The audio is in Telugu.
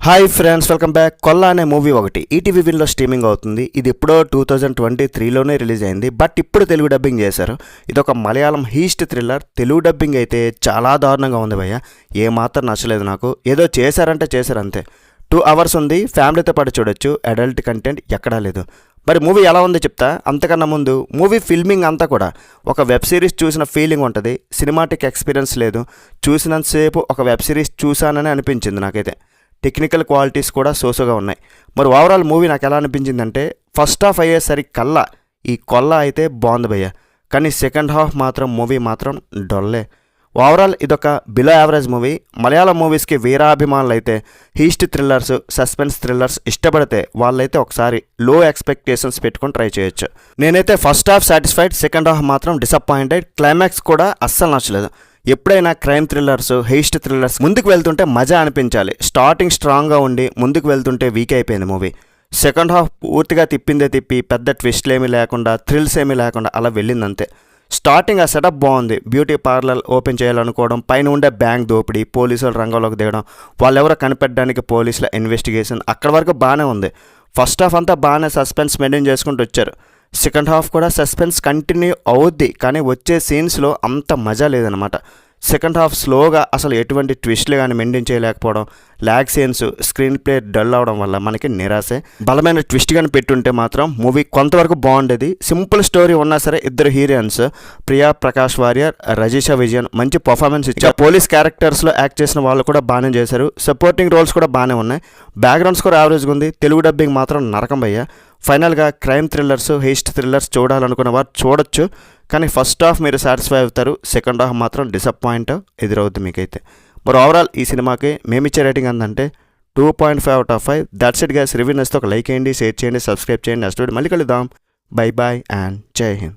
Hi friends, welcome back. Kolla అనే మూవీ ఒకటి ఈటీవీ విన్లో స్ట్రీమింగ్ అవుతుంది. ఇది ఎప్పుడో 2023లోనే రిలీజ్ అయింది, బట్ ఇప్పుడు తెలుగు డబ్బింగ్ చేశారు. ఇది ఒక Malayalam heist thriller. Telugu dubbing అయితే చాలా దారుణంగా ఉంది భయ్య. ఏమాత్రం నచ్చలేదు నాకు. ఏదో చేశారంటే చేశారు అంతే. 2 hours ఉంది, ఫ్యామిలీతో పాటు చూడొచ్చు. అడల్ట్ కంటెంట్ ఎక్కడా లేదు. మరి మూవీ ఎలా ఉందో చెప్తా. అంతకన్నా ముందు మూవీ ఫిల్మింగ్ అంతా కూడా ఒక వెబ్ సిరీస్ చూసిన ఫీలింగ్ ఉంటుంది. సినిమాటిక్ ఎక్స్పీరియన్స్ లేదు. చూసినంతసేపు ఒక వెబ్ సిరీస్ చూసానని అనిపించింది నాకైతే. టెక్నికల్ క్వాలిటీస్ కూడా సోసోగా ఉన్నాయి. మరి ఓవరాల్ మూవీ నాకు ఎలా అనిపించిందంటే, ఫస్ట్ హాఫ్ అయ్యేసరికల్లా ఈ కొల్లా అయితే బాగుంది భయ్య, కానీ సెకండ్ హాఫ్ మాత్రం మూవీ మాత్రం డొల్లే. ఓవరాల్ ఇదొక బిలో యావరేజ్ మూవీ. మలయాళం మూవీస్కి వీరాభిమానులు అయితే హీస్ట్ థ్రిల్లర్స్, సస్పెన్స్ థ్రిల్లర్స్ ఇష్టపడితే వాళ్ళైతే ఒకసారి లో ఎక్స్పెక్టేషన్స్ పెట్టుకొని ట్రై చేయొచ్చు. నేనైతే first half satisfied, second half మాత్రం డిసప్పాయింటెడ్. క్లైమాక్స్ కూడా అస్సలు నచ్చలేదు. ఎప్పుడైనా క్రైమ్ థ్రిల్లర్స్, హెయిస్ట్ థ్రిల్లర్స్ ముందుకు వెళ్తుంటే మజా అనిపించాలి. స్టార్టింగ్ స్ట్రాంగ్గా ఉండి ముందుకు వెళ్తుంటే వీక్ అయిపోయింది మూవీ. సెకండ్ హాఫ్ పూర్తిగా తిప్పి పెద్ద ట్విస్ట్లు ఏమీ లేకుండా, థ్రిల్స్ ఏమీ లేకుండా అలా వెళ్ళిందంతే. స్టార్టింగ్ ఆ సెటప్ బాగుంది. బ్యూటీ పార్లర్ ఓపెన్ చేయాలనుకోవడం, పైన ఉండే బ్యాంక్ దోపిడీ, పోలీసులు రంగంలోకి దిగడం, వాళ్ళెవరో కనిపెట్టడానికి పోలీసుల ఇన్వెస్టిగేషన్, అక్కడి వరకు బాగానే ఉంది. ఫస్ట్ హాఫ్ అంతా బాగానే సస్పెన్స్ మెయింటైన్ చేసుకుంటూ వచ్చారు. సెకండ్ హాఫ్ కూడా సస్పెన్స్ కంటిన్యూ అవుద్ది, కానీ వచ్చే సీన్స్లో అంత మజా లేదనమాట. సెకండ్ హాఫ్ స్లోగా, అసలు ఎటువంటి ట్విస్ట్లు కానీ మెయింటైన్ చేయలేకపోవడం, lag scenes, screenplay dull అవడం వల్ల మనకి నిరాశే. బలమైన ట్విస్ట్ కానీ పెట్టుంటే మాత్రం మూవీ కొంతవరకు బాగుండేది. సింపుల్ స్టోరీ ఉన్నా సరే ఇద్దరు హీరోయిన్స్ ప్రియా ప్రకాష్ వారియర్, రజిషా విజయన్ మంచి పర్ఫార్మెన్స్ ఇచ్చారు. పోలీస్ క్యారెక్టర్స్లో యాక్ట్ చేసిన వాళ్ళు కూడా బాగానే చేశారు. సపోర్టింగ్ రోల్స్ కూడా బాగానే ఉన్నాయి. బ్యాక్గ్రౌండ్ స్కోర్ యావరేజ్గా ఉంది. తెలుగు డబ్బింగ్ మాత్రం నరకం భయ్య. ఫైనల్గా క్రైమ్ థ్రిల్లర్స్, హెయిస్ట్ థ్రిల్లర్స్ చూడాలనుకున్న వారు చూడొచ్చు, కానీ ఫస్ట్ హాఫ్ మీరు సాటిస్ఫై అవుతారు. సెకండ్ హాఫ్ మాత్రం డిసప్పాయింట్ ఎదురవుద్ది మీకైతే. మరి ఓవరాల్ ఈ సినిమాకి మేమిచ్చే రేటింగ్ అందంటే 2.5/5. That's it guys. రివ్యూ నచ్చితే ఒక లైక్ చేయండి, షేర్ చేయండి, సబ్స్క్రైబ్ చేయండి. నెక్స్ట్ వీడియో మళ్ళీ కలుద్దాం. బై బాయ్ అండ్ జై హింద్.